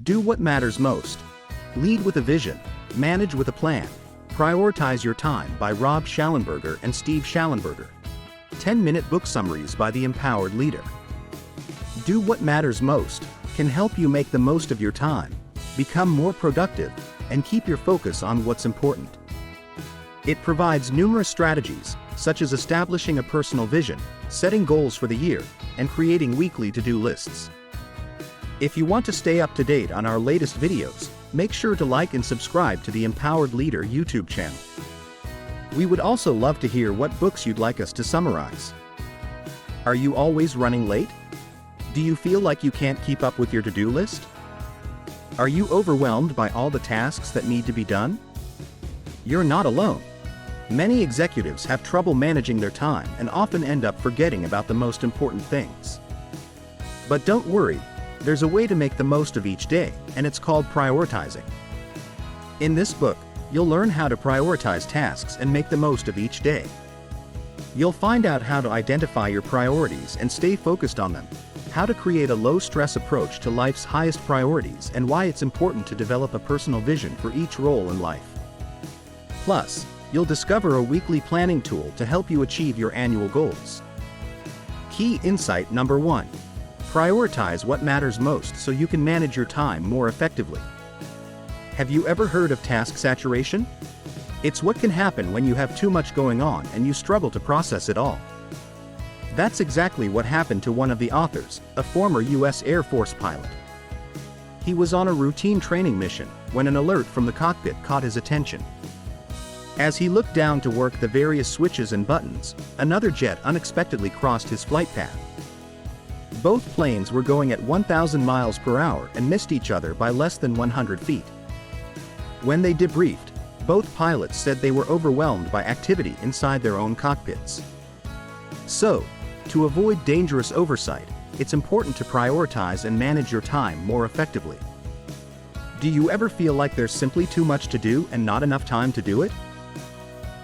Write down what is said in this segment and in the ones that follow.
Do what matters most. Lead with a vision, manage with a plan. Prioritize Your Time by Rob Schallenberger and Steve Schallenberger. 10-minute book summaries by the Empowered Leader. Do What Matters Most can help you make the most of your time, become more productive, and keep your focus on what's important. It provides numerous strategies, such as establishing a personal vision, setting goals for the year, and creating weekly to-do lists. If you want to stay up to date on our latest videos, make sure to like and subscribe to the Empowered Leader YouTube channel. We would also love to hear what books you'd like us to summarize. Are you always running late? Do you feel like you can't keep up with your to-do list? Are you overwhelmed by all the tasks that need to be done? You're not alone. Many executives have trouble managing their time and often end up forgetting about the most important things. But don't worry, there's a way to make the most of each day, and it's called prioritizing. In this book, you'll learn how to prioritize tasks and make the most of each day. You'll find out how to identify your priorities and stay focused on them, how to create a low-stress approach to life's highest priorities, and why it's important to develop a personal vision for each role in life. Plus, you'll discover a weekly planning tool to help you achieve your annual goals. Key insight number 1. Prioritize what matters most so you can manage your time more effectively. Have you ever heard of task saturation? It's what can happen when you have too much going on and you struggle to process it all. That's exactly what happened to one of the authors, a former U.S. Air Force pilot. He was on a routine training mission when an alert from the cockpit caught his attention. As he looked down to work the various switches and buttons, another jet unexpectedly crossed his flight path. Both planes were going at 1,000 miles per hour and missed each other by less than 100 feet. When they debriefed, both pilots said they were overwhelmed by activity inside their own cockpits. So, to avoid dangerous oversight, it's important to prioritize and manage your time more effectively. Do you ever feel like there's simply too much to do and not enough time to do it?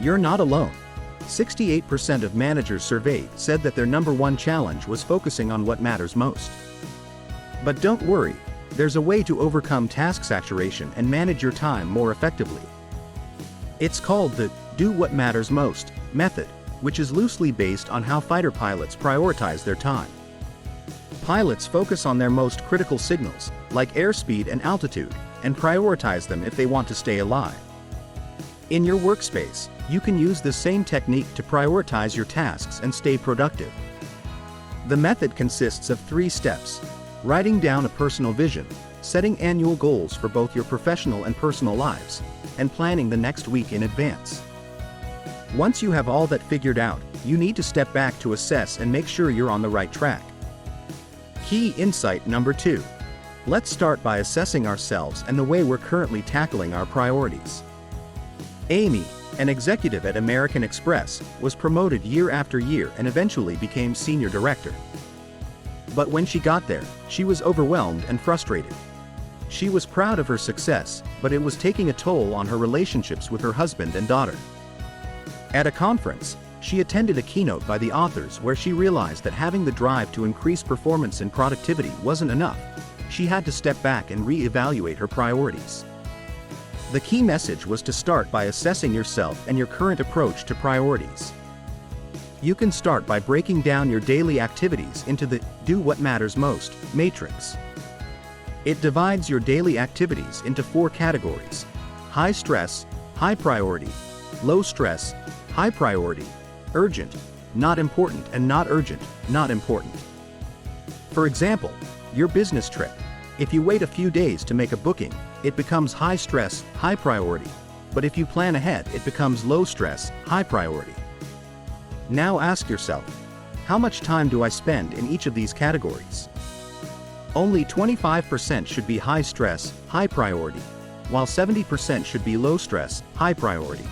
You're not alone. 68% of managers surveyed said that their number one challenge was focusing on what matters most. But don't worry, there's a way to overcome task saturation and manage your time more effectively. It's called the Do What Matters Most method, which is loosely based on how fighter pilots prioritize their time. Pilots focus on their most critical signals, like airspeed and altitude, and prioritize them if they want to stay alive. In your workspace, you can use the same technique to prioritize your tasks and stay productive. The method consists of 3 steps: writing down a personal vision, setting annual goals for both your professional and personal lives, and planning the next week in advance. Once you have all that figured out, you need to step back to assess and make sure you're on the right track. Key insight number 2. Let's start by assessing ourselves and the way we're currently tackling our priorities. Amy, an executive at American Express, was promoted year after year and eventually became senior director. But when she got there, she was overwhelmed and frustrated. She was proud of her success, but it was taking a toll on her relationships with her husband and daughter. At a conference, she attended a keynote by the authors where she realized that having the drive to increase performance and productivity wasn't enough. She had to step back and re-evaluate her priorities. The key message was to start by assessing yourself and your current approach to priorities. You can start by breaking down your daily activities into the Do What Matters Most matrix. It divides your daily activities into 4 categories: high stress, high priority; low stress, high priority; urgent, not important; and not urgent, not important. For example, your business trip. If you wait a few days to make a booking, it becomes high stress, high priority. But if you plan ahead, it becomes low stress, high priority. Now ask yourself, how much time do I spend in each of these categories? Only 25% should be high stress, high priority, while 70% should be low stress, high priority.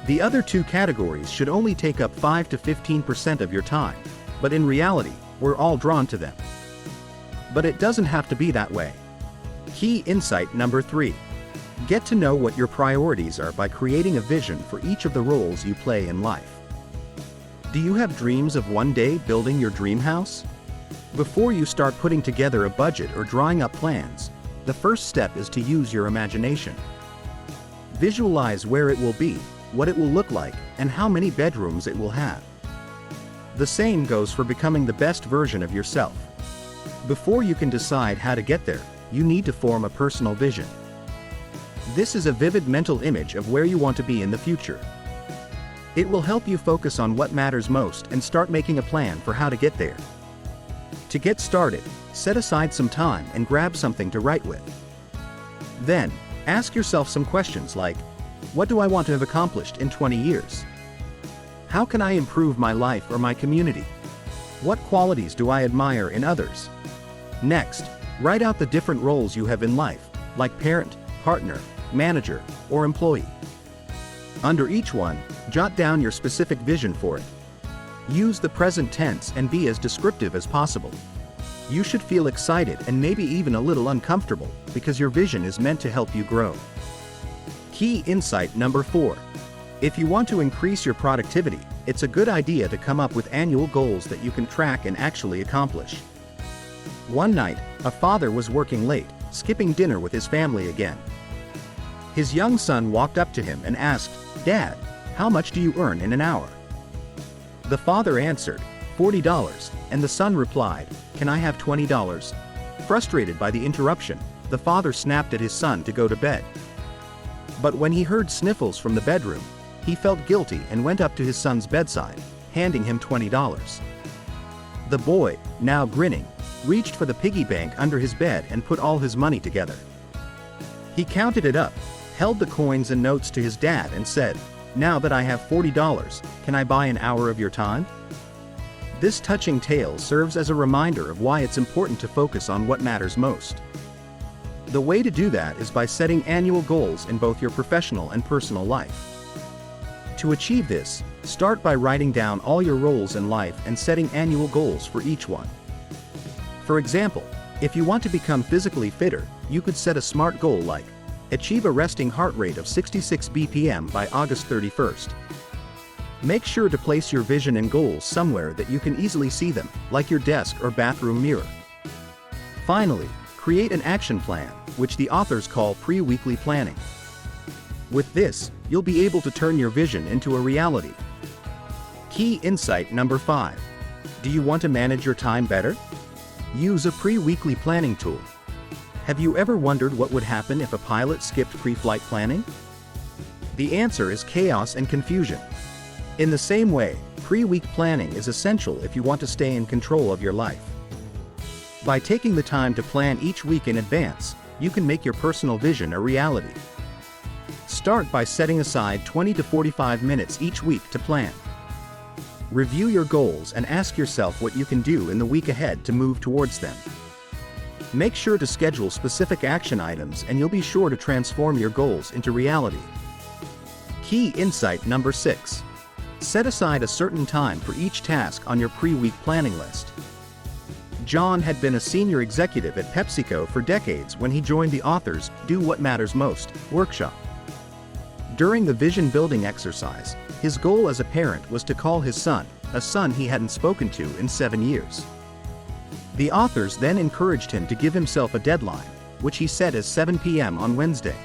The other 2 categories should only take up 5 to 15% of your time, but in reality, we're all drawn to them. But it doesn't have to be that way. Key insight number 3. Get to know what your priorities are by creating a vision for each of the roles you play in life. Do you have dreams of one day building your dream house? Before you start putting together a budget or drawing up plans, The first step is to use your imagination. Visualize where it will be, what it will look like, and how many bedrooms it will have. The same goes for becoming the best version of yourself. Before you can decide how to get there, you need to form a personal vision. This is a vivid mental image of where you want to be in the future. It will help you focus on what matters most and start making a plan for how to get there. To get started, set aside some time and grab something to write with. Then, ask yourself some questions like, what do I want to have accomplished in 20 years? How can I improve my life or my community? What qualities do I admire in others? Next, write out the different roles you have in life, like parent, partner, manager, or employee. Under each one, jot down your specific vision for it. Use the present tense and be as descriptive as possible. You should feel excited and maybe even a little uncomfortable, because your vision is meant to help you grow. Key insight number 4. If you want to increase your productivity, it's a good idea to come up with annual goals that you can track and actually accomplish. One night, a father was working late, skipping dinner with his family again. His young son walked up to him and asked, "Dad, how much do you earn in an hour?" The father answered, $40, and the son replied, "Can I have $20? Frustrated by the interruption, the father snapped at his son to go to bed. But when he heard sniffles from the bedroom, he felt guilty and went up to his son's bedside, handing him $20. The boy, now grinning, reached for the piggy bank under his bed and put all his money together. He counted it up, held the coins and notes to his dad and said, "Now that I have $40, can I buy an hour of your time?" This touching tale serves as a reminder of why it's important to focus on what matters most. The way to do that is by setting annual goals in both your professional and personal life. To achieve this, start by writing down all your roles in life and setting annual goals for each one. For example, if you want to become physically fitter, you could set a SMART goal like, achieve a resting heart rate of 66 BPM by August 31st. Make sure to place your vision and goals somewhere that you can easily see them, like your desk or bathroom mirror. Finally, create an action plan, which the authors call pre-weekly planning. With this, you'll be able to turn your vision into a reality. Key insight number 5. Do you want to manage your time better? Use a pre-weekly planning tool. Have you ever wondered what would happen if a pilot skipped pre-flight planning? The answer is chaos and confusion. In the same way, pre-week planning is essential if you want to stay in control of your life. By taking the time to plan each week in advance, you can make your personal vision a reality. Start by setting aside 20 to 45 minutes each week to plan. Review your goals and ask yourself what you can do in the week ahead to move towards them. Make sure to schedule specific action items and you'll be sure to transform your goals into reality. Key insight number 6. Set aside a certain time for each task on your pre-week planning list. John had been a senior executive at PepsiCo for decades when he joined the authors' Do What Matters Most workshop. During the vision building exercise, his goal as a parent was to call his son, a son he hadn't spoken to in 7 years. The authors then encouraged him to give himself a deadline, which he set as 7 p.m. on Wednesday.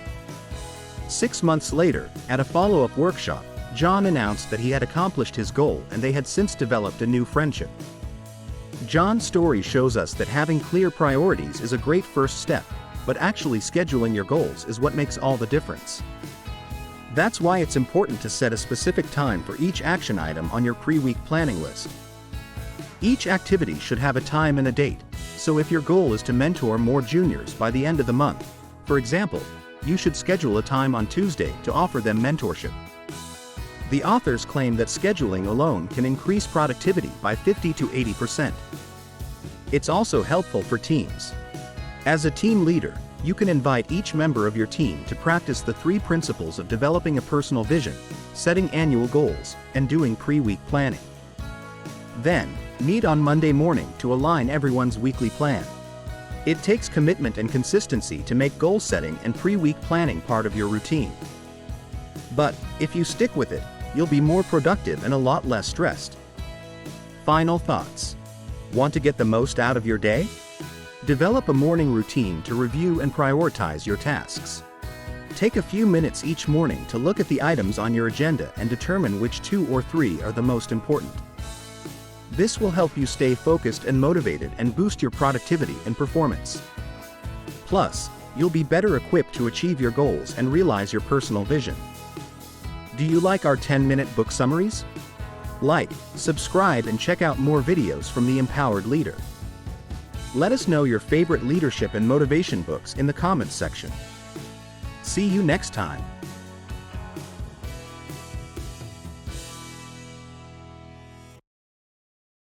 6 months later, at a follow-up workshop, John announced that he had accomplished his goal and they had since developed a new friendship. John's story shows us that having clear priorities is a great first step, but actually scheduling your goals is what makes all the difference. That's why it's important to set a specific time for each action item on your pre-week planning list. Each activity should have a time and a date, so if your goal is to mentor more juniors by the end of the month, for example, you should schedule a time on Tuesday to offer them mentorship. The authors claim that scheduling alone can increase productivity by 50 to 80%. It's also helpful for teams. As a team leader, you can invite each member of your team to practice the 3 principles of developing a personal vision, setting annual goals, and doing pre-week planning. Then, meet on Monday morning to align everyone's weekly plan. It takes commitment and consistency to make goal setting and pre-week planning part of your routine. But, if you stick with it, you'll be more productive and a lot less stressed. Final thoughts. Want to get the most out of your day? Develop a morning routine to review and prioritize your tasks. Take a few minutes each morning to look at the items on your agenda and determine which 2 or 3 are the most important. This will help you stay focused and motivated and boost your productivity and performance. Plus, you'll be better equipped to achieve your goals and realize your personal vision. Do you like our 10-minute book summaries? Like, subscribe, and check out more videos from The Empowered Leader. Let us know your favorite leadership and motivation books in the comments section. See you next time.